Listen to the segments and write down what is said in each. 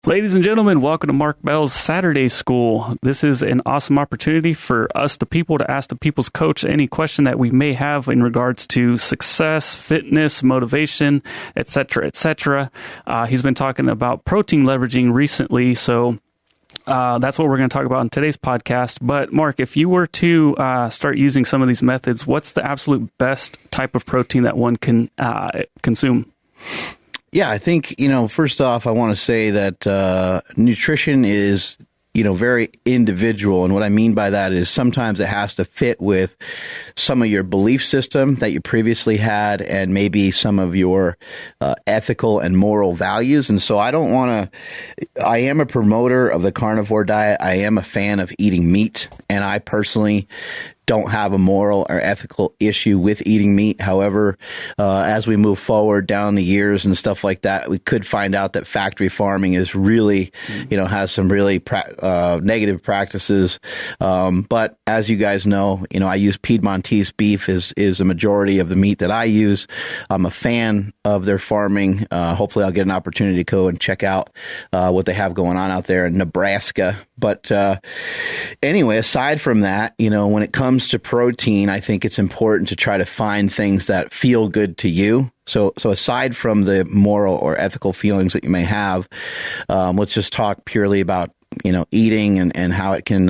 Ladies and gentlemen, welcome to Mark Bell's Saturday School. This is an awesome opportunity for us, the people, to ask the people's coach any question that we may have in regards to success, fitness, motivation, etc., etc. He's been talking about protein leveraging recently, so that's what we're going to talk about in today's podcast. But Mark, if you were to start using some of these methods, what's the absolute best type of protein that one can consume? Yeah, I think, first off, I want to say that nutrition is, very individual. And what I mean by that is sometimes it has to fit with some of your belief system that you previously had and maybe some of your ethical and moral values. And so I am a promoter of the carnivore diet. I am a fan of eating meat, and I personally don't have a moral or ethical issue with eating meat. However, as we move forward down the years and stuff like that, we could find out that factory farming is really, has some really negative practices. But as you guys know, I use Piedmontese beef is a majority of the meat that I use. I'm a fan of their farming. Hopefully I'll get an opportunity to go and check out what they have going on out there in Nebraska. But anyway, aside from that, when it comes to protein, I think it's important to try to find things that feel good to you. So aside from the moral or ethical feelings that you may have, let's just talk purely about eating and how it can,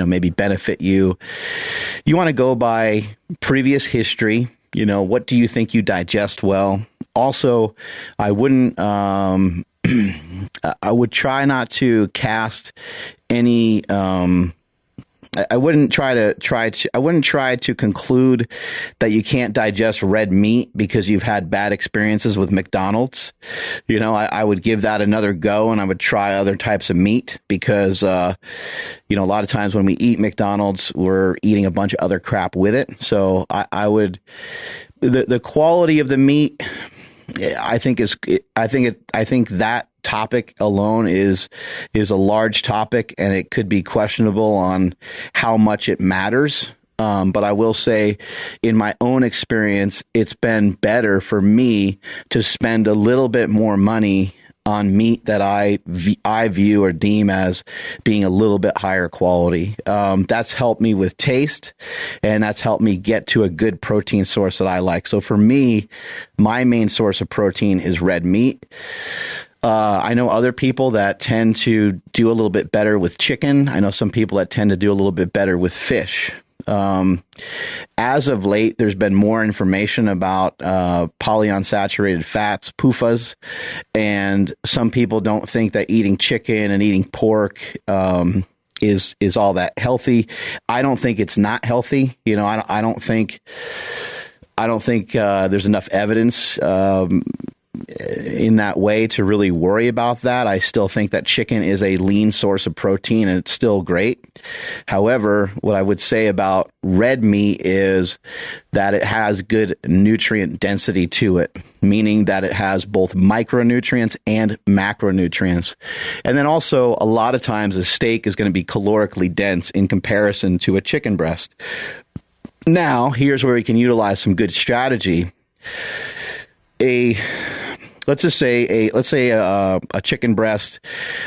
maybe benefit you. You want to go by previous history. What do you think you digest well? Also, I wouldn't, I would try not to cast any, I wouldn't try to conclude that you can't digest red meat because you've had bad experiences with McDonald's. I would give that another go, and I would try other types of meat because, a lot of times when we eat McDonald's, we're eating a bunch of other crap with it. So I would, the quality of the meat, I think that topic alone is a large topic, and it could be questionable on how much it matters. But I will say, in my own experience, it's been better for me to spend a little bit more money on meat that I view or deem as being a little bit higher quality. That's helped me with taste, and that's helped me get to a good protein source that I like. So for me, my main source of protein is red meat. I know other people that tend to do a little bit better with chicken. I know some people that tend to do a little bit better with fish. As of late, there's been more information about polyunsaturated fats, PUFAs, and some people don't think that eating chicken and eating pork is all that healthy. I don't think it's not healthy. I don't think there's enough evidence in that way to really worry about that. I still think that chicken is a lean source of protein, and it's still great. However, what I would say about red meat is that it has good nutrient density to it, meaning that it has both micronutrients and macronutrients. And then also, a lot of times a steak is going to be calorically dense in comparison to a chicken breast. Now, here's where we can utilize some good strategy. Let's say a chicken breast.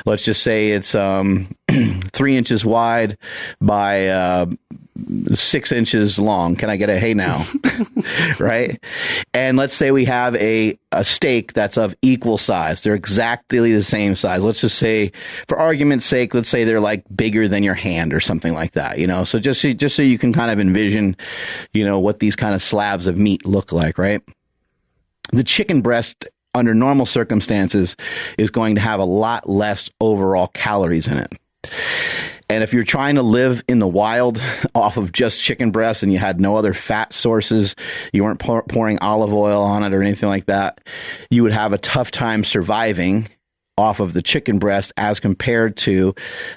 Let's just say it's 3 inches wide by 6 inches long. Can I get a hey now? Right? And let's say we have a steak that's of equal size. They're exactly the same size. Let's just say, for argument's sake, let's say they're like bigger than your hand or something like that. So just so you can kind of envision, what these kind of slabs of meat look like, right? The chicken breast, under normal circumstances, is going to have a lot less overall calories in it. And if you're trying to live in the wild off of just chicken breast and you had no other fat sources, you weren't pouring olive oil on it or anything like that, you would have a tough time surviving off of the chicken breast as compared to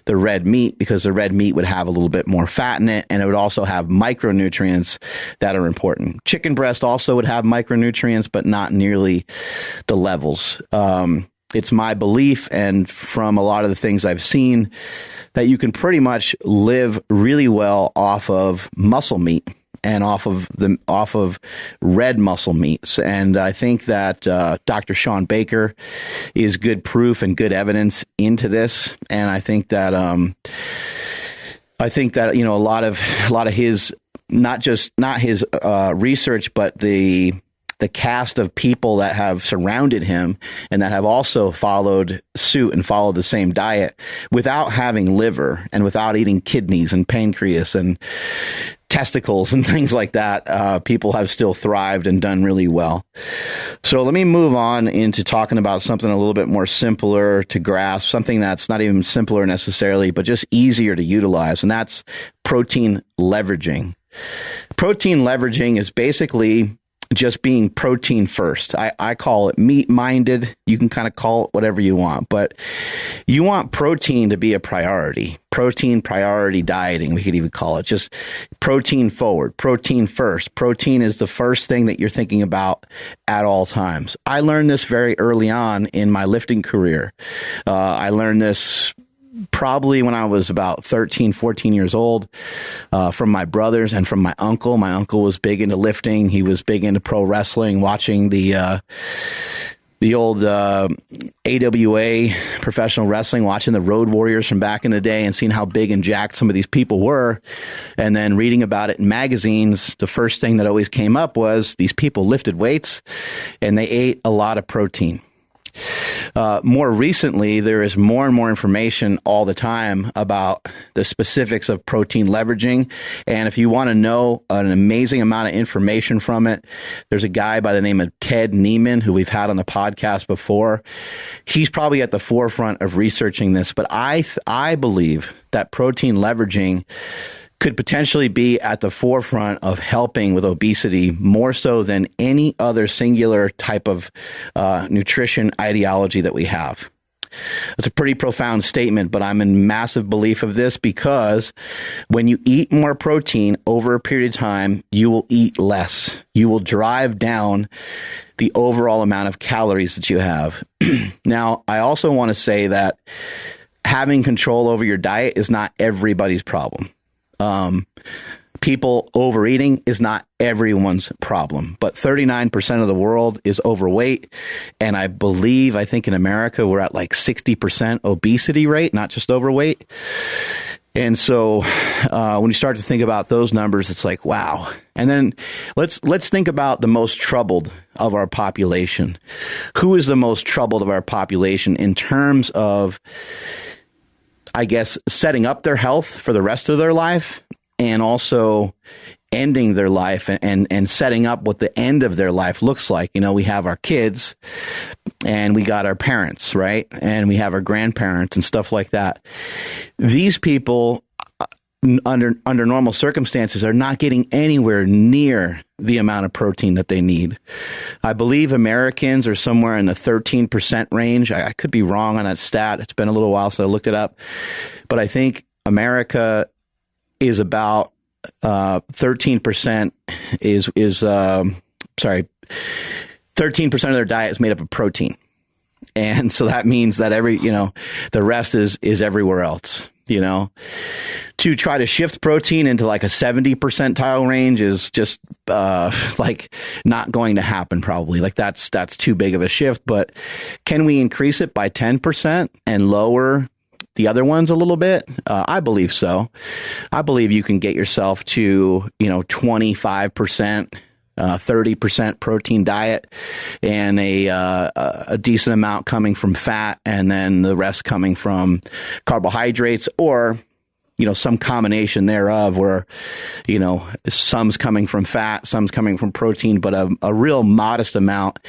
the red meat, because the red meat would have a little bit more fat in it, and it would also have micronutrients that are important. Chicken breast also would have micronutrients, but not nearly the levels. It's my belief, and from a lot of the things I've seen, that you can pretty much live really well off of muscle meat. and off of red muscle meats. And I think that Dr. Sean Baker is good proof and good evidence into this. And I think that a lot of his not his research, but the cast of people that have surrounded him and that have also followed suit and followed the same diet without having liver and without eating kidneys and pancreas and testicles and things like that, people have still thrived and done really well. So let me move on into talking about something a little bit more simpler to grasp, something that's not even simpler necessarily, but just easier to utilize, and that's protein leveraging. Protein leveraging is basically just being protein first. I call it meat-minded. You can kind of call it whatever you want, but you want protein to be a priority. Protein priority dieting, we could even call it. Just protein forward, protein first. Protein is the first thing that you're thinking about at all times. I learned this very early on in my lifting career. I learned this probably when I was about 13, 14 years old, from my brothers and from my uncle. My uncle was big into lifting. He was big into pro wrestling, watching the old AWA professional wrestling, watching the Road Warriors from back in the day and seeing how big and jacked some of these people were. And then reading about it in magazines, the first thing that always came up was these people lifted weights and they ate a lot of protein. More recently, there is more and more information all the time about the specifics of protein leveraging. And if you want to know an amazing amount of information from it, there's a guy by the name of Ted Neiman, who we've had on the podcast before. He's probably at the forefront of researching this, but I believe that protein leveraging could potentially be at the forefront of helping with obesity more so than any other singular type of nutrition ideology that we have. It's a pretty profound statement, but I'm in massive belief of this because when you eat more protein over a period of time, you will eat less. You will drive down the overall amount of calories that you have. Now, I also want to say that having control over your diet is not everybody's problem. People overeating is not everyone's problem, but 39% of the world is overweight. And I think in America, we're at like 60% obesity rate, not just overweight. And so, when you start to think about those numbers, it's like, wow. And then let's think about the most troubled of our population. Who is the most troubled of our population in terms of, I guess, setting up their health for the rest of their life and also ending their life and setting up what the end of their life looks like. You know, we have our kids and we got our parents, right? And we have our grandparents and stuff like that. These people under normal circumstances are not getting anywhere near the amount of protein that they need. I believe Americans are somewhere in the 13% range. I could be wrong on that stat. It's been a little while since I looked it up, but I think America is about 13% 13% of their diet is made up of protein. And so that means that the rest is everywhere else. To try to shift protein into like a 70 percentile range is just like not going to happen probably. Like that's too big of a shift. But can we increase it by 10% and lower the other ones a little bit? I believe so. I believe you can get yourself to 25%. 30% protein diet and a decent amount coming from fat, and then the rest coming from carbohydrates, or some combination thereof, where some's coming from fat, some's coming from protein, but a real modest amount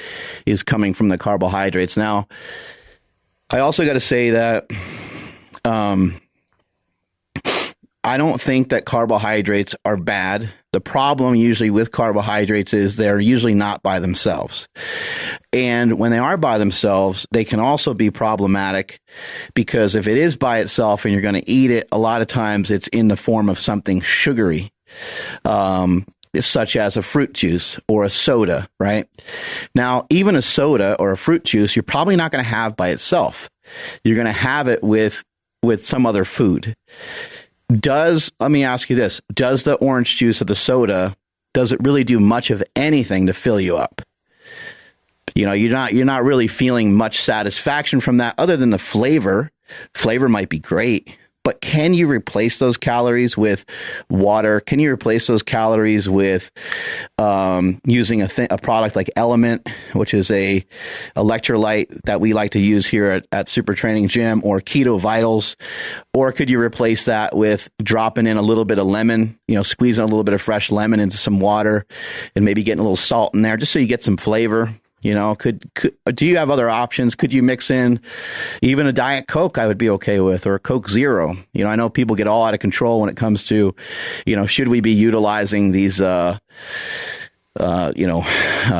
is coming from the carbohydrates. Now, I also got to say that I don't think that carbohydrates are bad. The problem usually with carbohydrates is they're usually not by themselves. And when they are by themselves, they can also be problematic because if it is by itself and you're going to eat it, a lot of times it's in the form of something sugary, such as a fruit juice or a soda, right? Now, even a soda or a fruit juice, you're probably not going to have by itself. You're going to have it with some other food. Let me ask you this, does the orange juice of the soda does it really do much of anything to fill you up. You're not really feeling much satisfaction from that other than the flavor. Flavor might be great, but can you replace those calories with water? Can you replace those calories with using a product like Element, which is a electrolyte that we like to use here at Super Training Gym, or Keto Vitals? Or could you replace that with dropping in a little bit of lemon, squeezing a little bit of fresh lemon into some water and maybe getting a little salt in there just so you get some flavor? Do you have other options? Could you mix in even a Diet Coke? I would be okay with, or a Coke Zero. I know people get all out of control when it comes to, should we be utilizing these,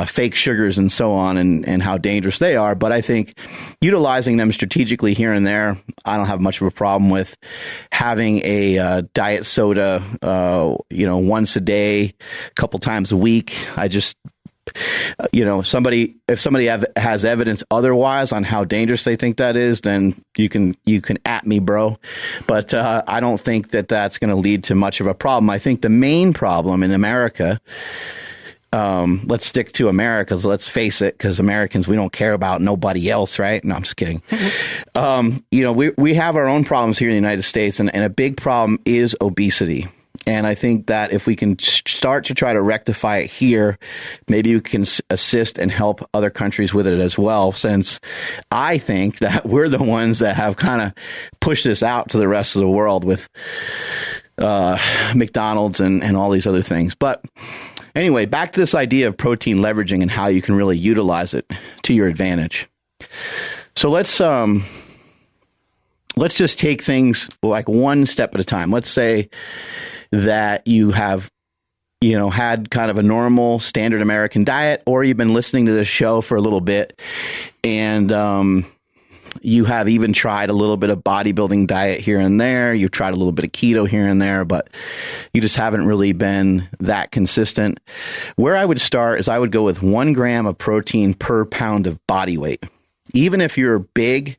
fake sugars and so on, and how dangerous they are. But I think utilizing them strategically here and there, I don't have much of a problem with. Having a diet soda, once a day, a couple times a week. If somebody has evidence otherwise on how dangerous they think that is, then you can at me, bro. But I don't think that that's going to lead to much of a problem. I think the main problem in America, let's stick to America, let's face it, because Americans, we don't care about nobody else, right? No, I'm just kidding. We have our own problems here in the United States, and a big problem is obesity. And I think that if we can start to try to rectify it here, maybe we can assist and help other countries with it as well, since I think that we're the ones that have kind of pushed this out to the rest of the world with McDonald's and all these other things. But anyway, back to this idea of protein leveraging and how you can really utilize it to your advantage. So let's just take things like one step at a time. Let's say that you have, had kind of a normal standard American diet, or you've been listening to this show for a little bit, and you have even tried a little bit of bodybuilding diet here and there. You've tried a little bit of keto here and there, but you just haven't really been that consistent. Where I would start is I would go with 1 gram of protein per pound of body weight. Even if you're big,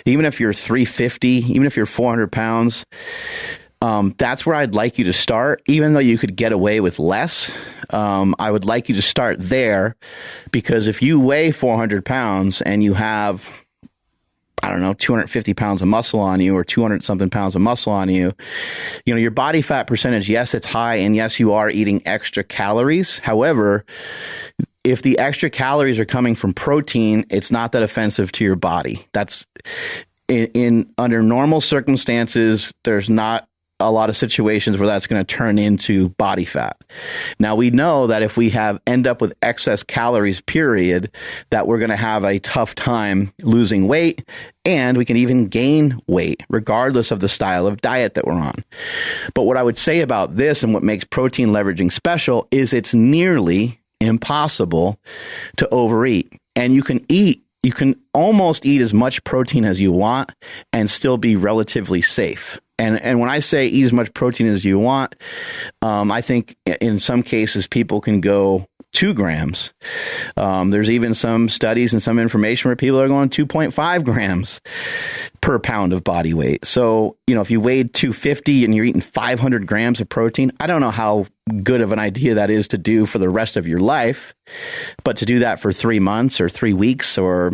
even if you're 350, even if you're 400 pounds, that's where I'd like you to start. Even though you could get away with less, I would like you to start there, because if you weigh 400 pounds and you have, 250 pounds of muscle on you, or 200 something pounds of muscle on you, your body fat percentage, yes, it's high, and yes, you are eating extra calories. However, if the extra calories are coming from protein, it's not that offensive to your body. That's under normal circumstances, there's not a lot of situations where that's going to turn into body fat. Now, we know that if we end up with excess calories, period, that we're going to have a tough time losing weight, and we can even gain weight regardless of the style of diet that we're on. But what I would say about this, and what makes protein leveraging special, is it's nearly impossible to overeat. And you can almost eat as much protein as you want and still be relatively safe. And when I say eat as much protein as you want, I think in some cases people can go 2 grams. There's even some studies and some information where people are going 2.5 grams per pound of body weight. So, if you weighed 250 and you're eating 500 grams of protein, I don't know how good of an idea that is to do for the rest of your life, but to do that for 3 months or 3 weeks or,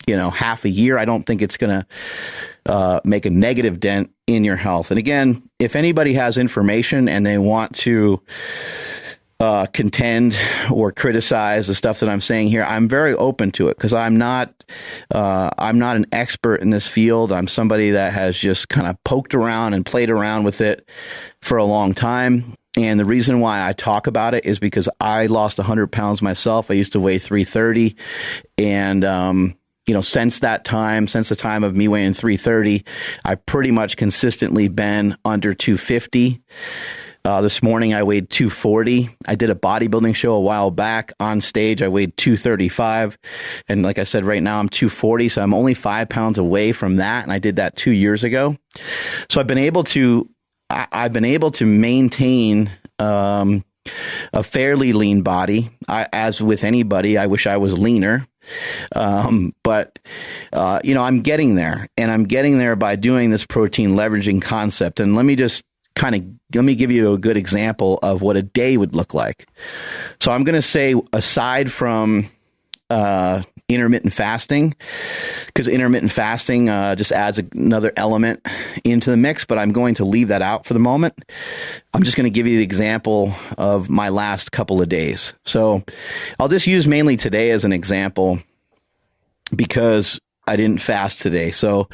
half a year, I don't think it's going to make a negative dent in your health. And again, if anybody has information and they want to contend or criticize the stuff that I'm saying here, I'm very open to it, because I'm not an expert in this field. I'm somebody that has just kind of poked around and played around with it for a long time. And the reason why I talk about it is because I lost 100 pounds myself. I used to weigh 330, and since the time of me weighing 330, I've pretty much consistently been under 250. This morning I weighed 240. I did a bodybuilding show a while back. On stage, I weighed 235. And like I said, right now I'm 240. So I'm only 5 pounds away from that. And I did that 2 years ago. So I've been able to maintain a fairly lean body. As with anybody, I wish I was leaner. But I'm getting there, and I'm getting there by doing this protein leveraging concept. And let me just let me give you a good example of what a day would look like. So I'm going to say, aside from intermittent fasting, because intermittent fasting just adds another element into the mix, but I'm going to leave that out for the moment. I'm just going to give you the example of my last couple of days. So I'll just use mainly today as an example because I didn't fast today. So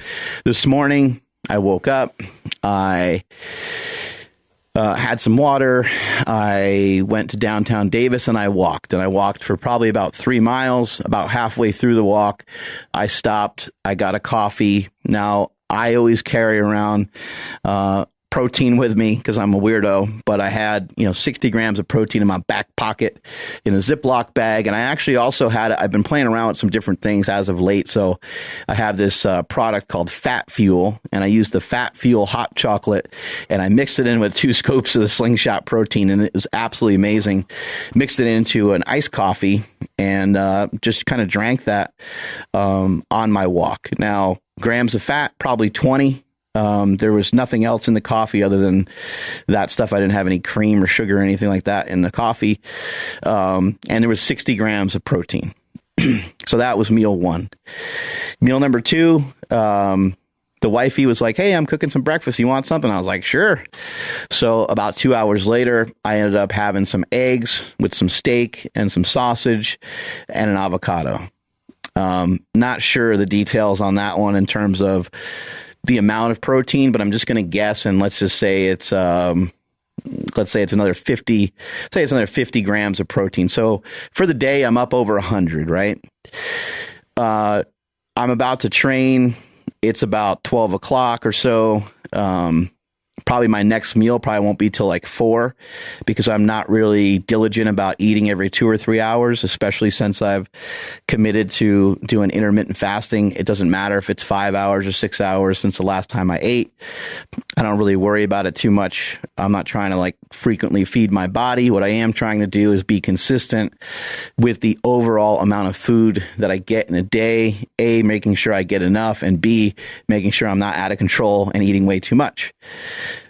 this morning I woke up, I had some water, I went to downtown Davis and I walked for probably about 3 miles. About halfway through the walk, I stopped, I got a coffee. Now, I always carry around protein with me because I'm a weirdo, but I had 60 grams of protein in my back pocket in a Ziploc bag, and I actually also I've been playing around with some different things as of late. So I have this product called Fat Fuel, and I used the Fat Fuel hot chocolate, and I mixed it in with 2 scoops of the Slingshot protein, and it was absolutely amazing. Mixed it into an iced coffee and just kind of drank that on my walk. Now, grams of fat, probably 20. There was nothing else in the coffee other than that stuff. I didn't have any cream or sugar or anything like that in the coffee. And there was 60 grams of protein. So that was meal 1. Meal number 2, the wifey was like, "Hey, I'm cooking some breakfast. You want something?" I was like, "Sure." So about 2 hours later, I ended up having some eggs with some steak and some sausage and an avocado. Not sure the details on that one in terms of the amount of protein, but I'm just going to guess, and let's just say it's another 50. Say it's another 50 grams of protein. So for the day, I'm up over 100. Right? I'm about to train. It's about 12 o'clock or so. Probably my next meal probably won't be till like 4 because I'm not really diligent about eating every 2 or 3 hours, especially since I've committed to doing intermittent fasting. It doesn't matter if it's 5 hours or 6 hours since the last time I ate. I don't really worry about it too much. I'm not trying to like frequently feed my body. What I am trying to do is be consistent with the overall amount of food that I get in a day. A, making sure I get enough, and B, making sure I'm not out of control and eating way too much.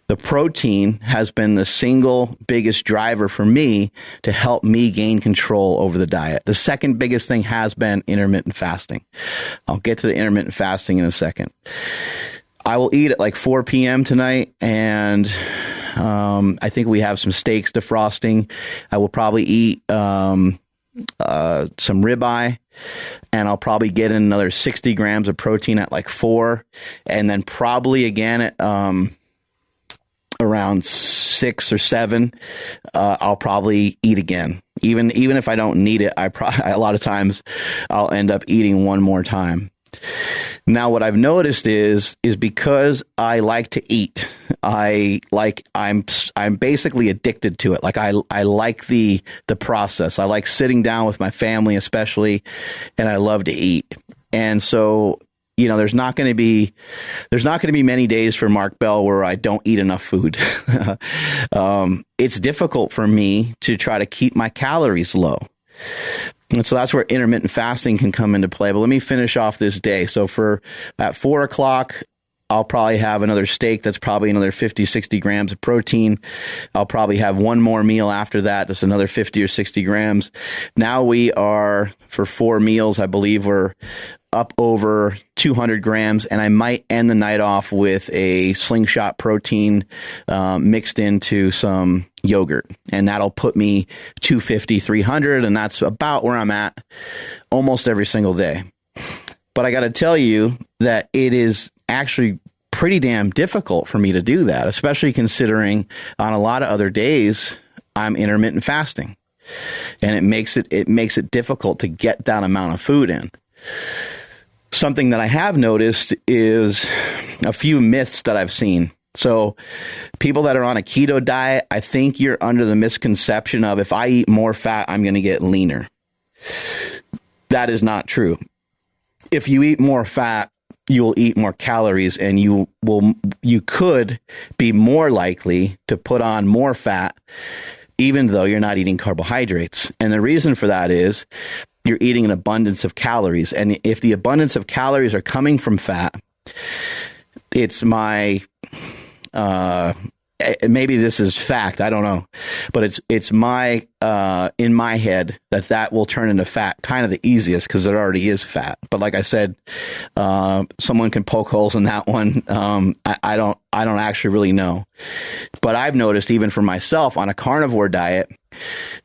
The protein has been the single biggest driver for me to help me gain control over the diet. The second biggest thing has been intermittent fasting. I'll get to the intermittent fasting in a second. I will eat at like 4 p.m. tonight, and I think we have some steaks defrosting. I will probably eat some ribeye, and I'll probably get in another 60 grams of protein at like 4, and then probably again at around 6 or 7, I'll probably eat again. Even if I don't need it, a lot of times I'll end up eating one more time. Now, what I've noticed is because I like to eat, I'm basically addicted to it. Like I like the process. I like sitting down with my family, especially, and I love to eat. And so, there's not going to be many days for Mark Bell where I don't eat enough food. It's difficult for me to try to keep my calories low. And so that's where intermittent fasting can come into play. But let me finish off this day. So at 4 o'clock, I'll probably have another steak. That's probably another 50, 60 grams of protein. I'll probably have one more meal after that. That's another 50 or 60 grams. Now we are, for 4 meals, I believe we're up over 200 grams. And I might end the night off with a Slingshot protein mixed into some yogurt. And that'll put me 250, 300. And that's about where I'm at almost every single day. But I got to tell you that it is actually pretty damn difficult for me to do that, especially considering on a lot of other days I'm intermittent fasting, and it makes it difficult to get that amount of food in. Something that I have noticed is a few myths that I've seen. So people that are on a keto diet, I think you're under the misconception of if I eat more fat, I'm going to get leaner. That is not true. If you eat more fat, you will eat more calories, and you could be more likely to put on more fat, even though you're not eating carbohydrates. And the reason for that is you're eating an abundance of calories. And if the abundance of calories are coming from fat, it's my maybe this is fact, I don't know, but it's my in my head that will turn into fat kind of the easiest because there already is fat. But like I said, someone can poke holes in that one. I don't actually really know, but I've noticed even for myself on a carnivore diet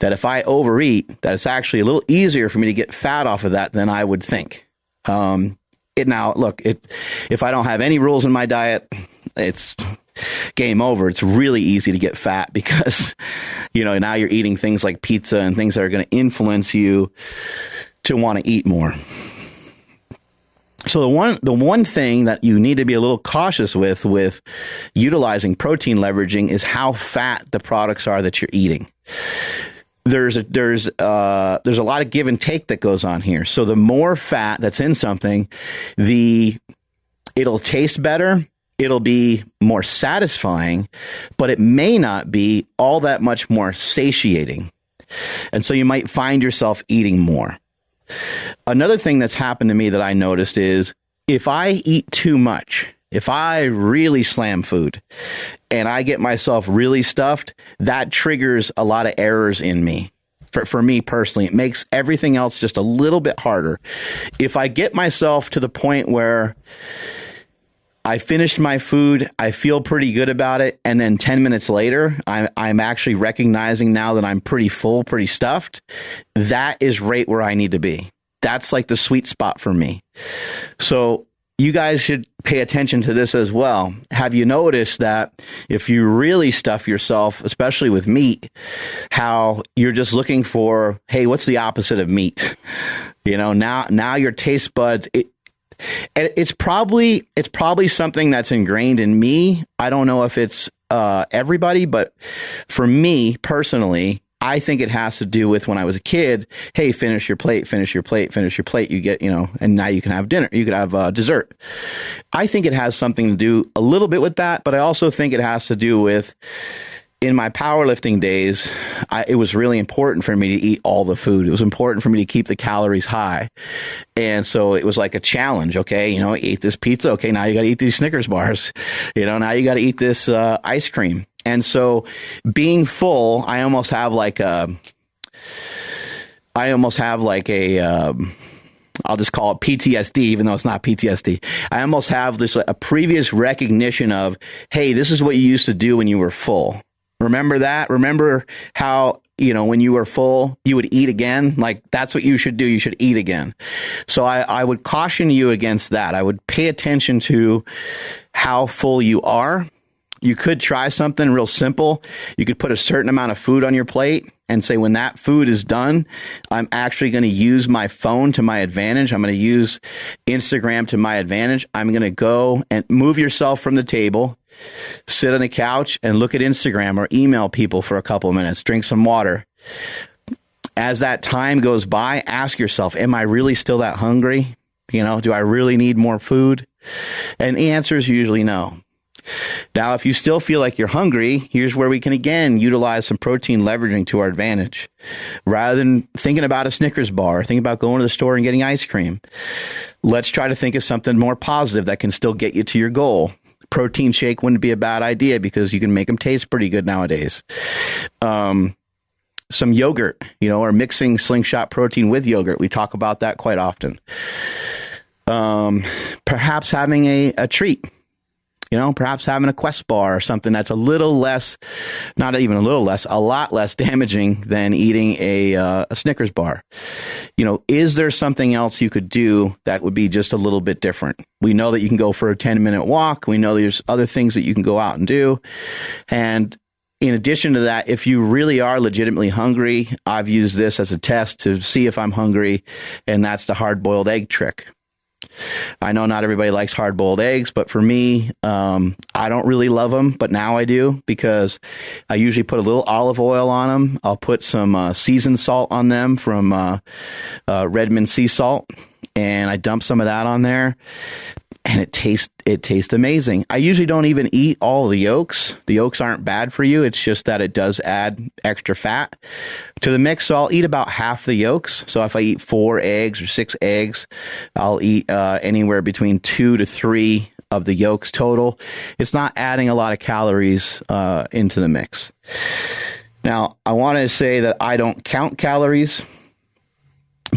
that if I overeat, that it's actually a little easier for me to get fat off of that than I would think. Now look, if I don't have any rules in my diet, it's game over. It's really easy to get fat because, now you're eating things like pizza and things that are going to influence you to want to eat more. So the one thing that you need to be a little cautious with utilizing protein leveraging is how fat the products are that you're eating. There's a lot of give and take that goes on here. So the more fat that's in something, it'll taste better. It'll be more satisfying, but it may not be all that much more satiating. And so you might find yourself eating more. Another thing that's happened to me that I noticed is if I eat too much, if I really slam food and I get myself really stuffed, that triggers a lot of errors in me. For me personally, it makes everything else just a little bit harder. If I get myself to the point where I finished my food, I feel pretty good about it, and then 10 minutes later, I'm actually recognizing now that I'm pretty full, pretty stuffed, that is right where I need to be. That's like the sweet spot for me. So you guys should pay attention to this as well. Have you noticed that if you really stuff yourself, especially with meat, how you're just looking for, hey, what's the opposite of meat? Now your taste buds, it's probably something that's ingrained in me. I don't know if it's everybody, but for me personally, I think it has to do with when I was a kid. Hey, finish your plate, finish your plate, finish your plate. You get, and now you can have dinner. You can have dessert. I think it has something to do a little bit with that, but I also think it has to do with, in my powerlifting days, it was really important for me to eat all the food. It was important for me to keep the calories high. And so it was like a challenge. Okay, eat this pizza. Okay, now you got to eat these Snickers bars. Now you got to eat this ice cream. And so being full, I almost have like a I'll just call it PTSD, even though it's not PTSD. I almost have a previous recognition of, hey, this is what you used to do when you were full. Remember that? Remember how, when you were full, you would eat again? Like, that's what you should do. You should eat again. So I would caution you against that. I would pay attention to how full you are. You could try something real simple. You could put a certain amount of food on your plate and say, when that food is done, I'm actually going to use my phone to my advantage. I'm going to use Instagram to my advantage. I'm going to go and move yourself from the table, sit on the couch and look at Instagram or email people for a couple of minutes, drink some water. As that time goes by, ask yourself, am I really still that hungry? Do I really need more food? And the answer is usually no. Now, if you still feel like you're hungry, here's where we can again utilize some protein leveraging to our advantage. Rather than thinking about a Snickers bar, think about going to the store and getting ice cream. Let's try to think of something more positive that can still get you to your goal. Protein shake wouldn't be a bad idea because you can make them taste pretty good nowadays. Some yogurt, or mixing Slingshot protein with yogurt. We talk about that quite often. Perhaps having a treat. Perhaps having a Quest bar or something that's a little less, not even a little less, a lot less damaging than eating a Snickers bar. Is there something else you could do that would be just a little bit different? We know that you can go for a 10-minute walk. We know there's other things that you can go out and do. And in addition to that, if you really are legitimately hungry, I've used this as a test to see if I'm hungry, and that's the hard-boiled egg trick. I know not everybody likes hard-boiled eggs, but for me, I don't really love them, but now I do because I usually put a little olive oil on them. I'll put some seasoned salt on them from Redmond Sea Salt, and I dump some of that on there, and it tastes amazing. I usually don't even eat all the yolks. The yolks aren't bad for you. It's just that it does add extra fat to the mix. So I'll eat about half the yolks. So if I eat 4 eggs or 6 eggs, I'll eat anywhere between 2 to 3 of the yolks total. It's not adding a lot of calories into the mix. Now, I want to say that I don't count calories,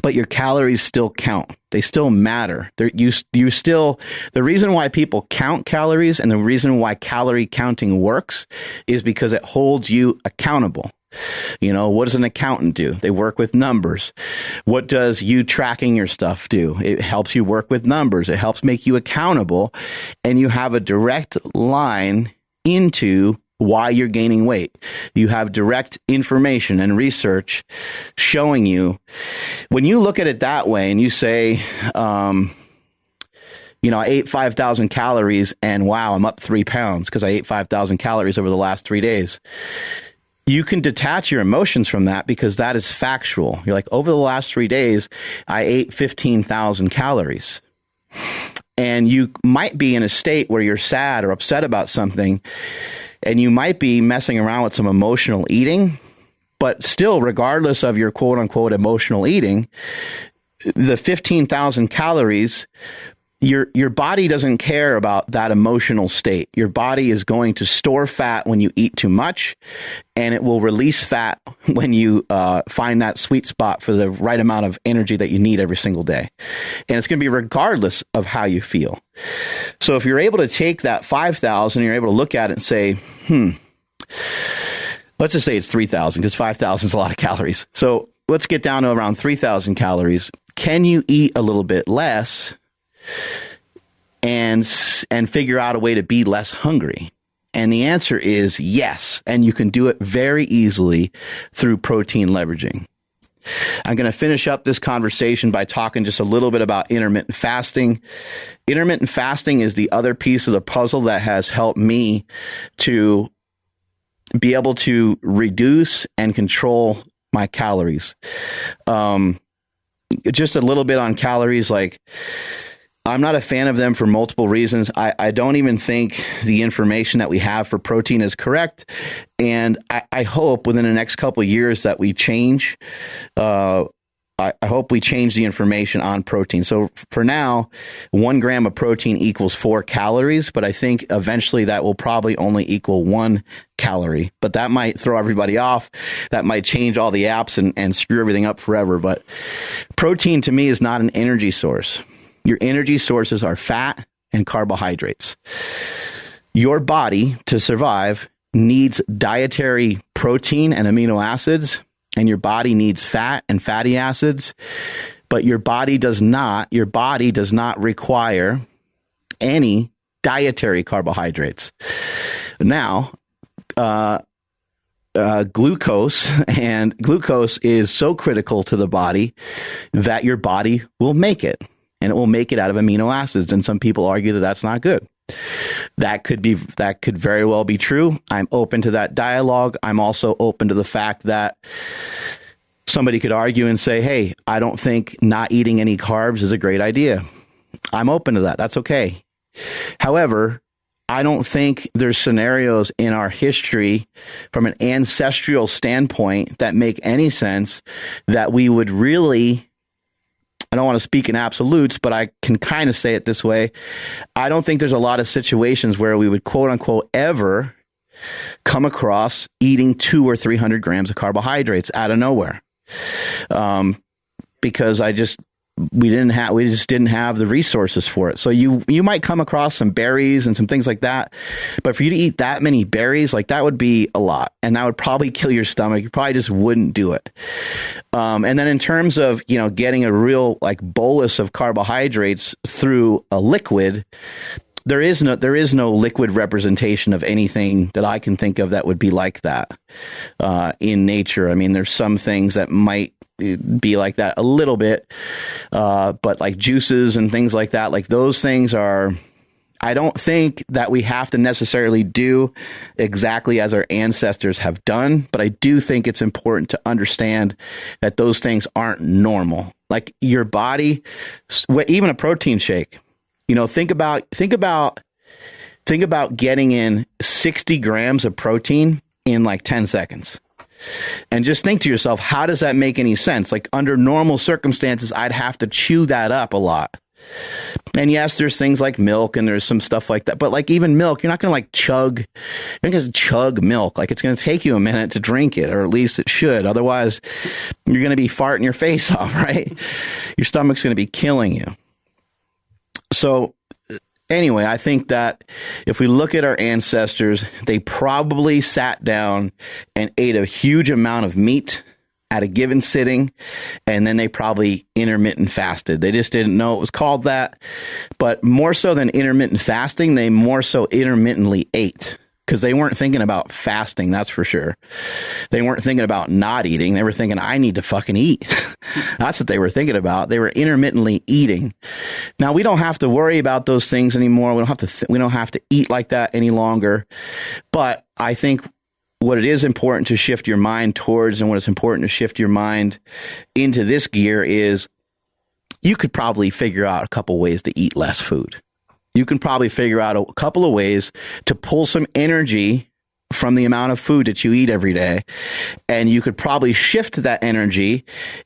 but your calories still count. They still matter. You still, the reason why people count calories and the reason why calorie counting works is because it holds you accountable. You know, what does an accountant do? They work with numbers. What does you tracking your stuff do? It helps you work with numbers. It helps make you accountable, and you have a direct line into why you're gaining weight. You have direct information and research showing you. When you look at it that way and you say, I ate 5,000 calories and wow, I'm up 3 pounds because I ate 5,000 calories over the last 3 days. You can detach your emotions from that because that is factual. You're like, over the last 3 days, I ate 15,000 calories. And you might be in a state where you're sad or upset about something, and you might be messing around with some emotional eating, but still, regardless of your quote unquote emotional eating, the 15,000 calories, your body doesn't care about that emotional state. Your body is going to store fat when you eat too much, and it will release fat when you find that sweet spot for the right amount of energy that you need every single day. And it's going to be regardless of how you feel. So if you're able to take that 5,000, you're able to look at it and say, let's just say it's 3,000 because 5,000 is a lot of calories. So let's get down to around 3,000 calories. Can you eat a little bit less and figure out a way to be less hungry? And the answer is yes. And you can do it very easily through protein leveraging. I'm going to finish up this conversation by talking just a little bit about intermittent fasting. Intermittent fasting is the other piece of the puzzle that has helped me to be able to reduce and control my calories. Just a little bit on calories, like, I'm not a fan of them for multiple reasons. I don't even think the information that we have for protein is correct. And I hope within the next couple of years that we change. I hope we change the information on protein. So for now, 1 gram of protein equals 4 calories, but I think eventually that will probably only equal 1 calorie. But that might throw everybody off. That might change all the apps and screw everything up forever. But protein to me is not an energy source. Your energy sources are fat and carbohydrates. Your body, to survive, needs dietary protein and amino acids, and your body needs fat and fatty acids, but your body does not require any dietary carbohydrates. Now, glucose is so critical to the body that your body will make it. And it will make it out of amino acids. And some people argue that that's not good. That could very well be true. I'm open to that dialogue. I'm also open to the fact that somebody could argue and say, hey, I don't think not eating any carbs is a great idea. I'm open to that. That's okay. However, I don't think there's scenarios in our history from an ancestral standpoint that make any sense that we would really, I don't want to speak in absolutes, but I can kind of say it this way. I don't think there's a lot of situations where we would, quote unquote, ever come across eating 200 or 300 grams of carbohydrates out of nowhere. Because we just didn't have the resources for it. So you might come across some berries and some things like that, but for you to eat that many berries, like, that would be a lot, and that would probably kill your stomach. You probably just wouldn't do it. And then in terms of, getting a real bolus of carbohydrates through a liquid, there is no liquid representation of anything that I can think of that would be like that in nature. I mean, there's some things that might be like that a little bit, but like juices and things like that, like those things are, I don't think that we have to necessarily do exactly as our ancestors have done, but I do think it's important to understand that those things aren't normal. Like your body, even a protein shake, think about getting in 60 grams of protein in like 10 seconds. And just think to yourself, how does that make any sense? Like, under normal circumstances, I'd have to chew that up a lot. And yes, there's things like milk and there's some stuff like that. But like even milk, you're not going to like chug milk. Like it's going to take you a minute to drink it, or at least it should. Otherwise, you're going to be farting your face off, right? Your stomach's going to be killing you. So anyway, I think that if we look at our ancestors, they probably sat down and ate a huge amount of meat at a given sitting, and then they probably intermittent fasted. They just didn't know it was called that. But more so than intermittent fasting, they more so intermittently ate, because they weren't thinking about fasting, that's for sure. They weren't thinking about not eating. They were thinking, I need to fucking eat. That's what they were thinking about. They were intermittently eating. Now, we don't have to worry about those things anymore. We don't have to eat like that any longer. But I think what it is important to shift your mind towards, and what it's important to shift your mind into this gear, is you could probably figure out a couple ways to eat less food. You can probably figure out a couple of ways to pull some energy from the amount of food that you eat every day. And you could probably shift that energy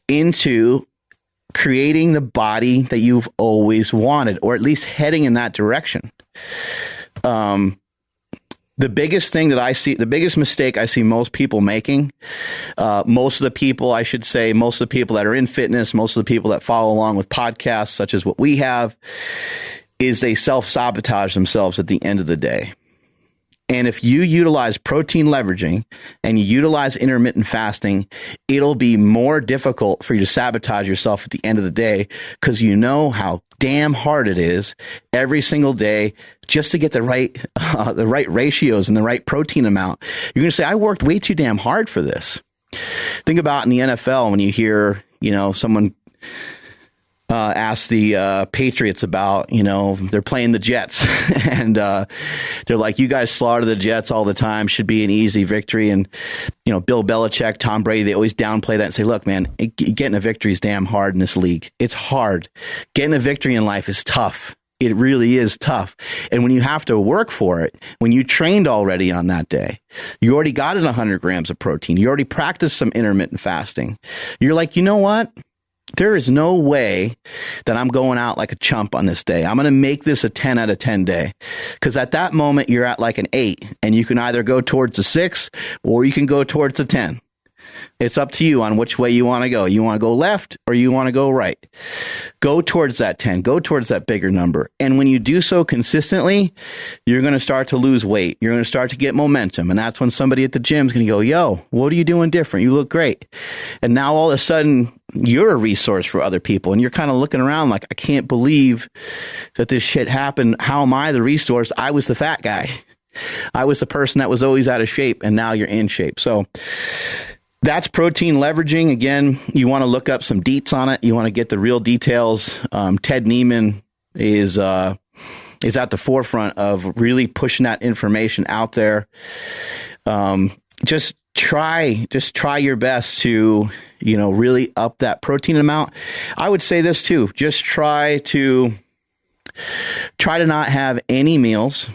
into creating the body that you've always wanted, or at least heading in that direction. The biggest thing that I see, the biggest mistake I see most people making, most of the people that are in fitness, most of the people that follow along with podcasts such as what we have, is they self-sabotage themselves at the end of the day. And if you utilize protein leveraging and you utilize intermittent fasting, it'll be more difficult for you to sabotage yourself at the end of the day, because you know how damn hard it is every single day just to get the right ratios and the right protein amount. You're going to say, I worked way too damn hard for this. Think about in the NFL when you hear, someone asked the Patriots about, they're playing the Jets and they're like, you guys slaughter the Jets all the time, should be an easy victory. And, Bill Belichick, Tom Brady, they always downplay that and say, look, man, getting a victory is damn hard in this league. It's hard. Getting a victory in life is tough. It really is tough. And when you have to work for it, when you trained already on that day, you already got in 100 grams of protein, you already practiced some intermittent fasting, you're like, you know what? There is no way that I'm going out like a chump on this day. I'm going to make this a 10 out of 10 day. Because at that moment, you're at like an 8, and you can either go towards a 6 or you can go towards a 10. It's up to you on which way you want to go. You want to go left or you want to go right. Go towards that 10. Go towards that bigger number. And when you do so consistently, you're going to start to lose weight. You're going to start to get momentum. And that's when somebody at the gym is going to go, yo, what are you doing different? You look great. And now all of a sudden, you're a resource for other people. And you're kind of looking around like, I can't believe that this shit happened. How am I the resource? I was the fat guy. I was the person that was always out of shape. And now you're in shape. So that's protein leveraging. Again, you want to look up some deets on it. You want to get the real details. Ted Neiman is at the forefront of really pushing that information out there. Just try your best to, really up that protein amount. I would say this too. Just try to not have any meals.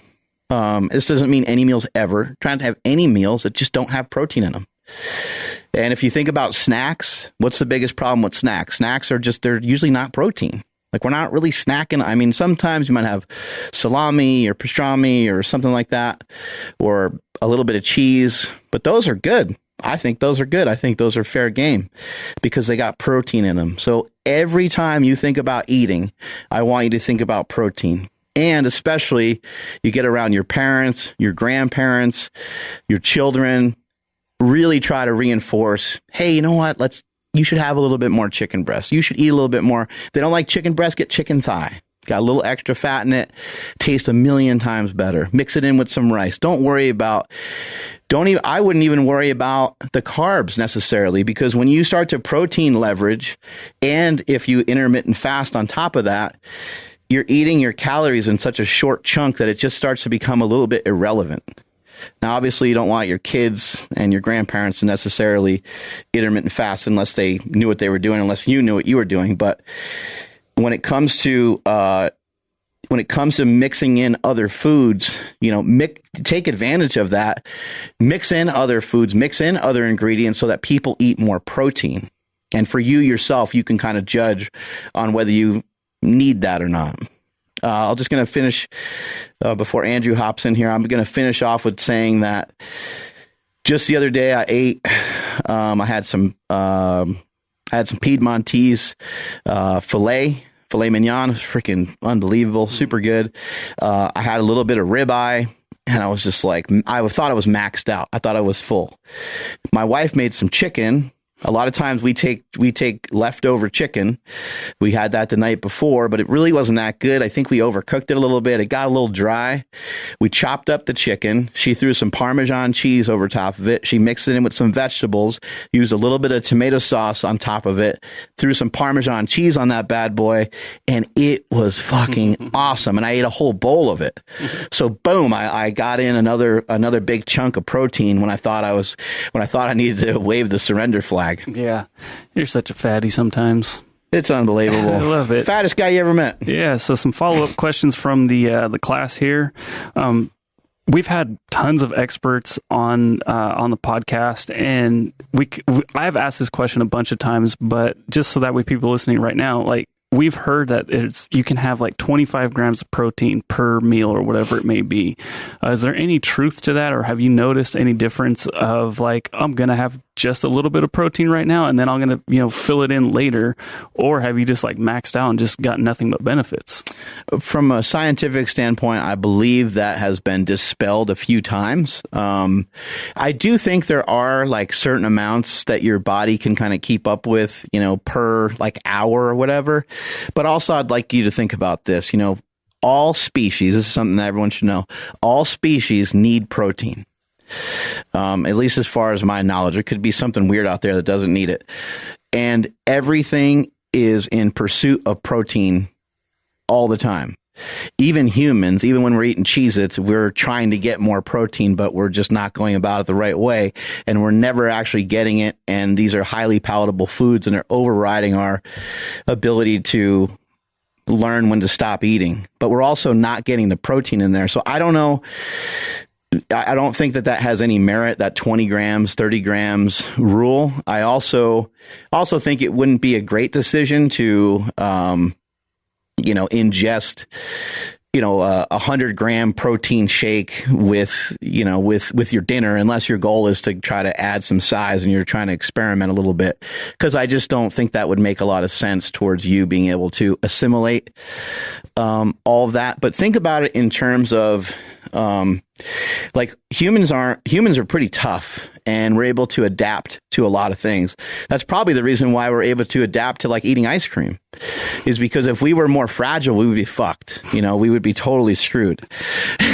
This doesn't mean any meals ever. Try not to have any meals that just don't have protein in them. And if you think about snacks, what's the biggest problem with snacks? Snacks are they're usually not protein. Like, we're not really snacking. I mean, sometimes you might have salami or pastrami or something like that, or a little bit of cheese, but those are good. I think those are good. I think those are fair game because they got protein in them. So every time you think about eating, I want you to think about protein. And especially you get around your parents, your grandparents, your children, really try to reinforce, hey, you know what? You should have a little bit more chicken breast. You should eat a little bit more. If they don't like chicken breast, get chicken thigh. Got a little extra fat in it. Tastes a million times better. Mix it in with some rice. I wouldn't even worry about the carbs necessarily, because when you start to protein leverage, and if you intermittent fast on top of that, you're eating your calories in such a short chunk that it just starts to become a little bit irrelevant. Now, obviously, you don't want your kids and your grandparents to necessarily intermittent fast unless they knew what they were doing, unless you knew what you were doing. But when it comes to mixing in other foods, take advantage of that. Mix in other foods, mix in other ingredients so that people eat more protein. And for you yourself, you can kind of judge on whether you need that or not. I'm just going to finish before Andrew hops in here. I'm going to finish off with saying that just the other day I ate. I had some Piedmontese filet mignon. It was freaking unbelievable, super good. I had a little bit of ribeye, and I was just like, I thought I was maxed out. I thought I was full. My wife made some chicken. A lot of times we take leftover chicken. We had that the night before, but it really wasn't that good. I think we overcooked it a little bit. It got a little dry. We chopped up the chicken. She threw some Parmesan cheese over top of it. She mixed it in with some vegetables, used a little bit of tomato sauce on top of it, threw some Parmesan cheese on that bad boy, and it was fucking awesome. And I ate a whole bowl of it. So boom, I got in another big chunk of protein when I thought I needed to wave the surrender flag. Yeah, you're such a fatty sometimes. It's unbelievable. I love it. Fattest guy you ever met. Yeah, so some follow-up questions from the class here. We've had tons of experts on the podcast, and I've asked this question a bunch of times, but just so that way people listening right now, like, we've heard that you can have like 25 grams of protein per meal or whatever it may be. Is there any truth to that, or have you noticed any difference of like, I'm going to have just a little bit of protein right now and then I'm going to, fill it in later? Or have you just like maxed out and just got nothing but benefits? From a scientific standpoint, I believe that has been dispelled a few times. I do think there are like certain amounts that your body can kind of keep up with, per like hour or whatever. But also I'd like you to think about this, all species, this is something that everyone should know, all species need protein. At least as far as my knowledge. There could be something weird out there that doesn't need it. And everything is in pursuit of protein all the time. Even humans, even when we're eating Cheez-Its, we're trying to get more protein, but we're just not going about it the right way. And we're never actually getting it. And these are highly palatable foods, and they're overriding our ability to learn when to stop eating. But we're also not getting the protein in there. So I don't know. I don't think that has any merit, that 20 grams, 30 grams rule. I also think it wouldn't be a great decision to, ingest, 100-gram protein shake with your dinner, unless your goal is to try to add some size and you're trying to experiment a little bit. Because I just don't think that would make a lot of sense towards you being able to assimilate all of that. But think about it in terms of like humans are pretty tough, and we're able to adapt to a lot of things. That's probably the reason why we're able to adapt to like eating ice cream, is because if we were more fragile, we would be fucked. We would be totally screwed.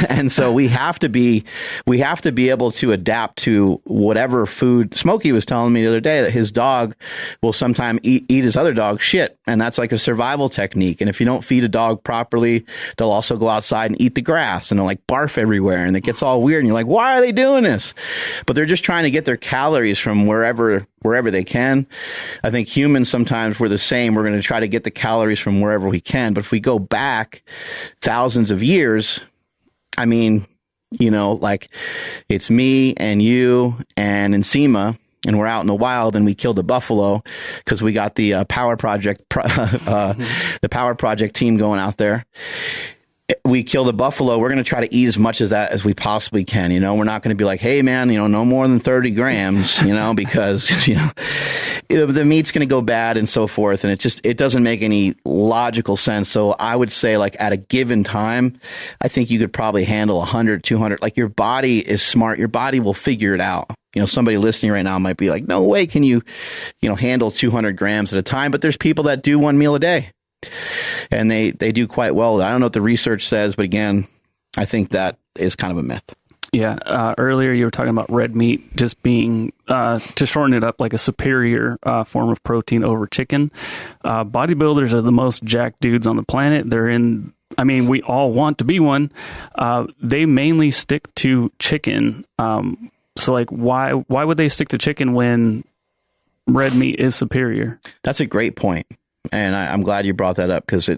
And so we have to be able to adapt to whatever food. Smokey was telling me the other day that his dog will sometime eat his other dog's shit. And that's like a survival technique. And if you don't feed a dog properly, they'll also go outside and eat the grass, and they'll like barf everywhere, and it gets all weird. And you're like, why are they doing this? But they're just trying to get their calories from wherever they can. I think humans, sometimes we're the same. We're going to try to get the calories from wherever we can. But if we go back thousands of years, I mean, like it's me and you and Nsima, and we're out in the wild, and we killed a buffalo because we got the Power Project team going out there. We kill the buffalo. We're going to try to eat as much of that as we possibly can. We're not going to be like, hey man, no more than 30 grams, because, the meat's going to go bad and so forth. And it doesn't make any logical sense. So I would say, like, at a given time, I think you could probably handle 100, 200. Like, your body is smart. Your body will figure it out. Somebody listening right now might be like, no way can you, handle 200 grams at a time. But there's people that do one meal a day. And they do quite well. I don't know what the research says, but again, I think that is kind of a myth. Yeah. Earlier you were talking about red meat just being, to shorten it up, like a superior form of protein over chicken. Bodybuilders are the most jacked dudes on the planet. We all want to be one. They mainly stick to chicken. So like, why would they stick to chicken when red meat is superior? That's a great point. And I'm glad you brought that up, because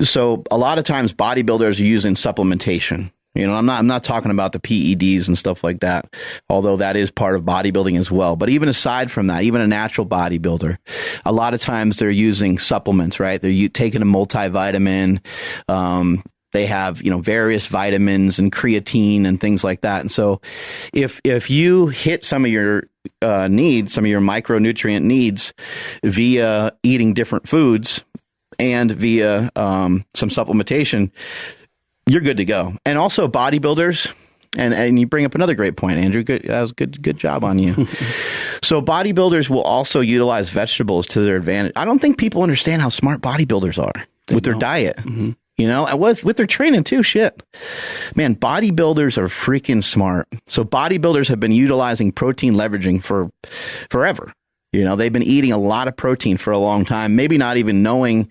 so a lot of times bodybuilders are using supplementation. You know, I'm not talking about the PEDs and stuff like that, although that is part of bodybuilding as well. But even aside from that, even a natural bodybuilder, a lot of times they're using supplements, right? They're taking a multivitamin. They have, you know, various vitamins and creatine and things like that. And so if you hit some of your needs, some of your micronutrient needs via eating different foods and via some supplementation, you're good to go. And also bodybuilders, and you bring up another great point, Andrew. That was good job on you. So bodybuilders will also utilize vegetables to their advantage. I don't think people understand how smart bodybuilders are with their diet. Mm-hmm. You know, and with their training too. Shit, man, bodybuilders are freaking smart. So bodybuilders have been utilizing protein leveraging for forever. You know, they've been eating a lot of protein for a long time, maybe not even knowing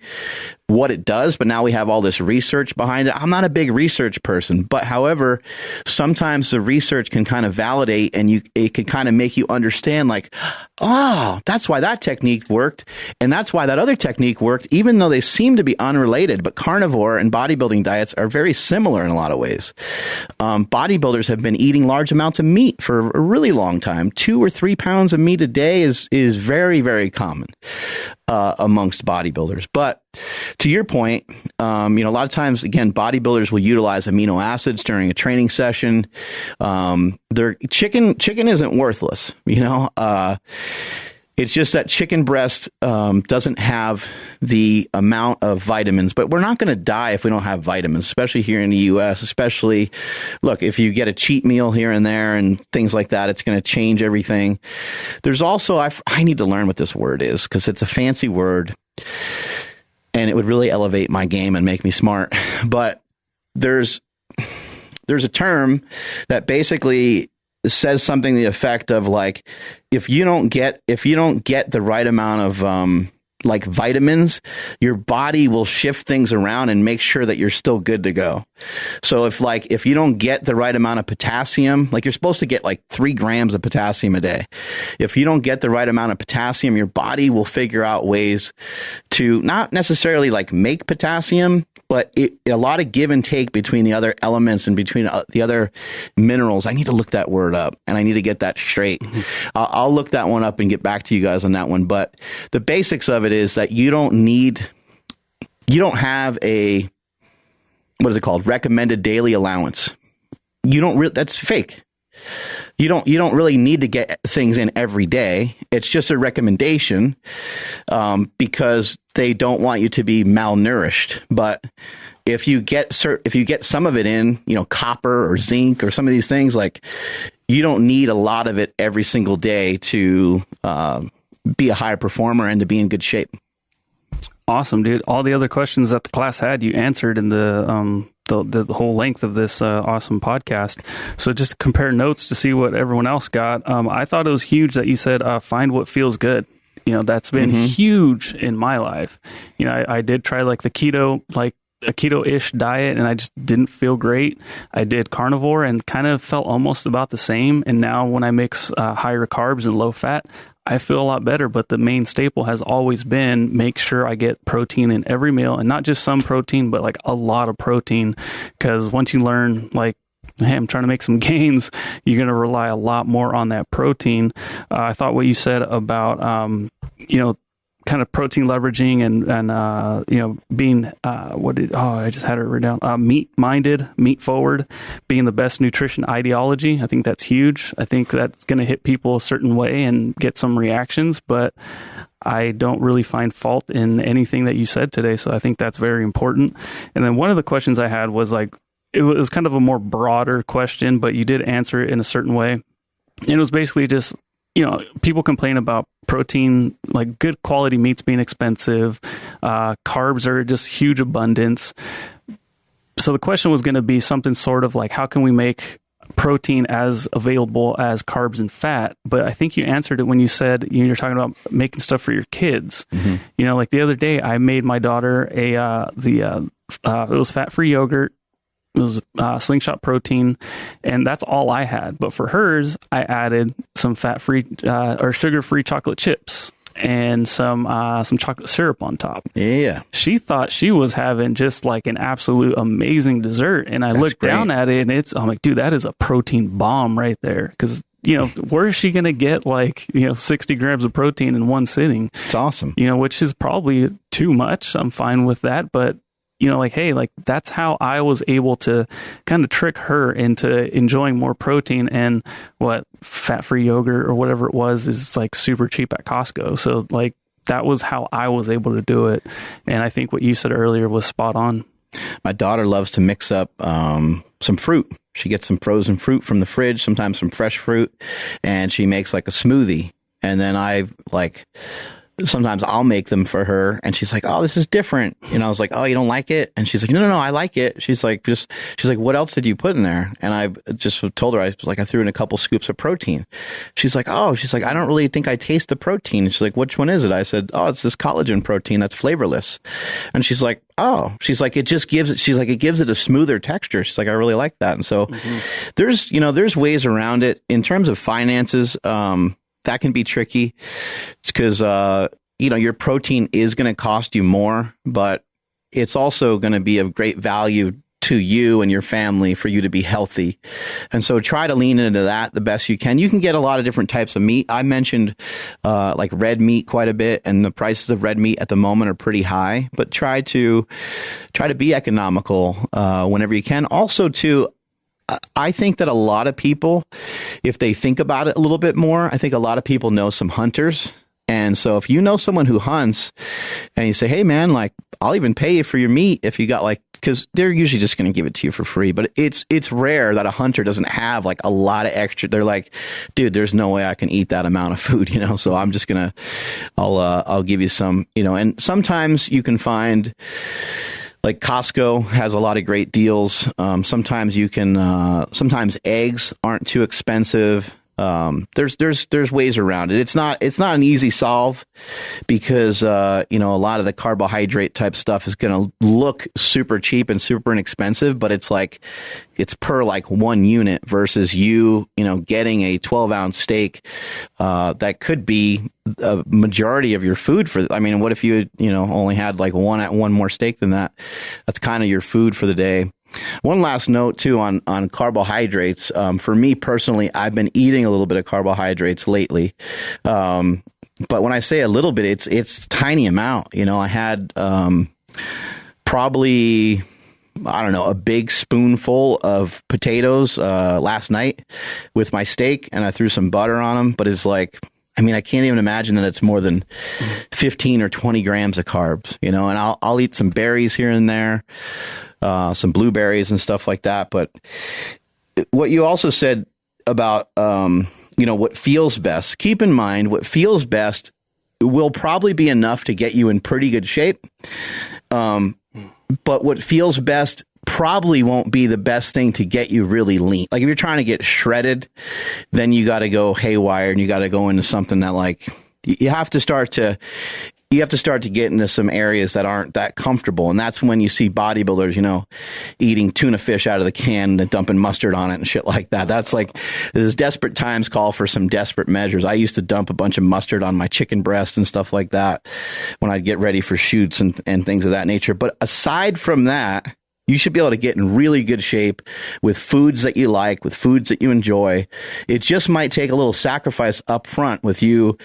what it does, but now we have all this research behind it. I'm not a big research person, but however, sometimes the research can kind of validate and it can kind of make you understand like, oh, that's why that technique worked. And that's why that other technique worked, even though they seem to be unrelated. But carnivore and bodybuilding diets are very similar in a lot of ways. Bodybuilders have been eating large amounts of meat for a really long time. 2 or 3 pounds of meat a day is very, very common amongst bodybuilders. But to your point, you know, a lot of times, again, bodybuilders will utilize amino acids during a training session. Their chicken isn't worthless, you know. It's just that chicken breast doesn't have the amount of vitamins, but we're not going to die if we don't have vitamins, especially here in the U.S. Especially, look, if you get a cheat meal here and there and things like that, it's going to change everything. There's also, I need to learn what this word is because it's a fancy word and it would really elevate my game and make me smart. But there's a term that basically says something to the effect of like, if you don't get the right amount of like vitamins, your body will shift things around and make sure that you're still good to go. So if you don't get the right amount of potassium, like you're supposed to get like 3 grams of potassium a day. If you don't get the right amount of potassium, your body will figure out ways to not necessarily like make potassium, but a lot of give and take between the other elements and between the other minerals. I need to look that word up and I need to get that straight. Mm-hmm. I'll look that one up and get back to you guys on that one. But the basics of it is that you don't have a, what is it called? Recommended daily allowance. That's fake. You don't really need to get things in every day. It's just a recommendation because they don't want you to be malnourished. But if you get some of it in, you know, copper or zinc or some of these things, like you don't need a lot of it every single day to be a higher performer and to be in good shape. Awesome, dude. All the other questions that the class had, you answered in the whole length of this awesome podcast. So just compare notes to see what everyone else got. I thought it was huge that you said, find what feels good. You know, that's been huge in my life. You know, I did try like the keto, like a keto-ish diet, and I just didn't feel great. I did carnivore and kind of felt almost about the same. And now when I mix higher carbs and low fat, I feel a lot better. But the main staple has always been make sure I get protein in every meal, and not just some protein, but like a lot of protein. Because once you learn, like, hey, I'm trying to make some gains, you're going to rely a lot more on that protein. I thought what you said about, you know, kind of protein leveraging and you know, being, I just had it written down, meat-minded, meat-forward, being the best nutrition ideology. I think that's huge. I think that's going to hit people a certain way and get some reactions, but I don't really find fault in anything that you said today. So I think that's very important. And then one of the questions I had was like, it was kind of a more broader question, but you did answer it in a certain way. And it was basically just, you know, people complain about protein, like good quality meats being expensive. Carbs are just huge abundance. So the question was going to be something sort of like, how can we make protein as available as carbs and fat? But I think you answered it when you said you're talking about making stuff for your kids. Mm-hmm. You know, like the other day I made my daughter it was fat-free yogurt. It was Slingshot protein, and that's all I had. But for hers, I added some fat-free or sugar-free chocolate chips. and some chocolate syrup on top. Yeah. She thought she was having just like an absolute amazing dessert. And I looked down at it, and I'm like, dude, that is a protein bomb right there. Because, where is she going to get 60 grams of protein in one sitting? It's awesome. Which is probably too much. I'm fine with that. But, hey, that's how I was able to kind of trick her into enjoying more protein. And what fat-free yogurt or whatever it was is super cheap at Costco. So that was how I was able to do it. And I think what you said earlier was spot on. My daughter loves to mix up some fruit. She gets some frozen fruit from the fridge, sometimes some fresh fruit, and she makes a smoothie. And then sometimes I'll make them for her, and she's like, "Oh, this is different." I was like, "Oh, you don't like it?" And she's like, "No, I like it." She's like, "What else did you put in there?" And I just told her, I threw in a couple scoops of protein. She's like, "I don't really think I taste the protein." And she's like, "Which one is it?" I said, "Oh, it's this collagen protein that's flavorless." And she's like, "Oh," it gives it a smoother texture. She's like, "I really like that." And so there's ways around it. In terms of finances, that can be tricky. It's because, your protein is going to cost you more, but it's also going to be of great value to you and your family for you to be healthy. And so try to lean into that the best you can. You can get a lot of different types of meat. I mentioned red meat quite a bit, and the prices of red meat at the moment are pretty high, but try to be economical whenever you can. Also, too, I think that a lot of people, if they think about it a little bit more, I think a lot of people know some hunters. And so if you know someone who hunts and you say, "Hey man, I'll even pay you for your meat if you got because they're usually just going to give it to you for free. But it's rare that a hunter doesn't have a lot of extra. They're like, "Dude, there's no way I can eat that amount of food, so I'm just going to, I'll give you some, and sometimes you can find, Costco has a lot of great deals. Sometimes you can, sometimes eggs aren't too expensive. There's ways around it. It's not an easy solve because, a lot of the carbohydrate type stuff is going to look super cheap and super inexpensive, but it's per 1 unit versus you getting a 12-ounce steak, that could be a majority of your food what if you only had one more steak than that? That's kind of your food for the day. One last note, too, on carbohydrates. For me personally, I've been eating a little bit of carbohydrates lately. But when I say a little bit, it's tiny amount. I had probably, a big spoonful of potatoes last night with my steak, and I threw some butter on them. But it's I can't even imagine that it's more than 15 or 20 grams of carbs, and I'll eat some berries here and there. Some blueberries and stuff like that. But what you also said about, what feels best, keep in mind what feels best will probably be enough to get you in pretty good shape. But what feels best probably won't be the best thing to get you really lean. If you're trying to get shredded, then you got to go haywire and you got to go into something that you have to start to get into some areas that aren't that comfortable. And that's when you see bodybuilders, eating tuna fish out of the can and dumping mustard on it and shit like that. That's these desperate times call for some desperate measures. I used to dump a bunch of mustard on my chicken breast and stuff like that when I'd get ready for shoots and things of that nature. But aside from that, you should be able to get in really good shape with foods that you like, with foods that you enjoy. It just might take a little sacrifice up front with you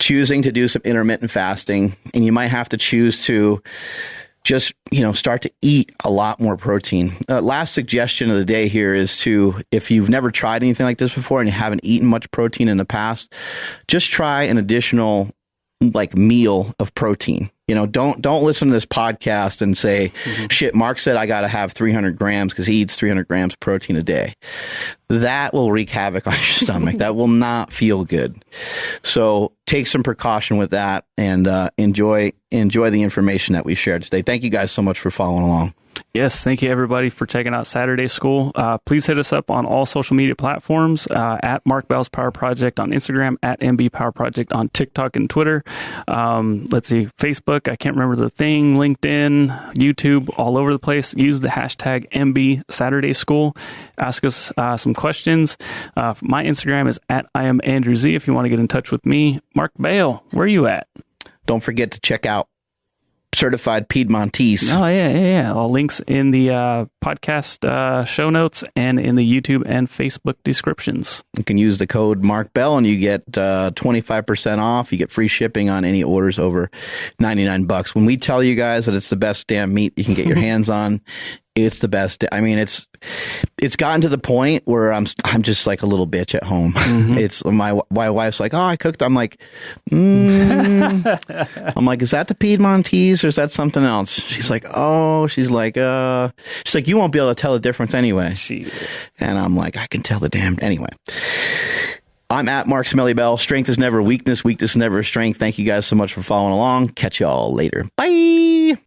choosing to do some intermittent fasting, and you might have to choose to just, start to eat a lot more protein. Last suggestion of the day here is if you've never tried anything like this before and you haven't eaten much protein in the past, just try an additional meal of protein. Don't listen to this podcast and say, shit, Mark said I got to have 300 grams because he eats 300 grams of protein a day. That will wreak havoc on your stomach. That will not feel good. So take some precaution with that and enjoy the information that we shared today. Thank you guys so much for following along. Yes, thank you everybody for checking out Saturday School. Please hit us up on all social media platforms, at Mark Bell's Power Project on Instagram, at MB Power Project on TikTok and Twitter. Let's see, Facebook, I can't remember the thing, LinkedIn, YouTube, all over the place. Use the hashtag MB Saturday School. Ask us some questions. My Instagram is at I am Andrew Z if you want to get in touch with me. Mark Bell, where are you at? Don't forget to check out Certified Piedmontese. Oh, yeah. All links in the podcast show notes and in the YouTube and Facebook descriptions. You can use the code Mark Bell and you get 25% off. You get free shipping on any orders over $99. When we tell you guys that it's the best damn meat you can get your hands on, it's the best. I mean, it's gotten to the point where I'm just like a little bitch at home. Mm-hmm. It's my wife's like, oh, I cooked. I'm like, I'm like, is that the Piedmontese or is that something else? She's like, you won't be able to tell the difference anyway. And I'm like, I can tell the damn anyway. I'm at Mark Smelly Bell. Strength is never weakness. Weakness is never strength. Thank you guys so much for following along. Catch y'all later. Bye.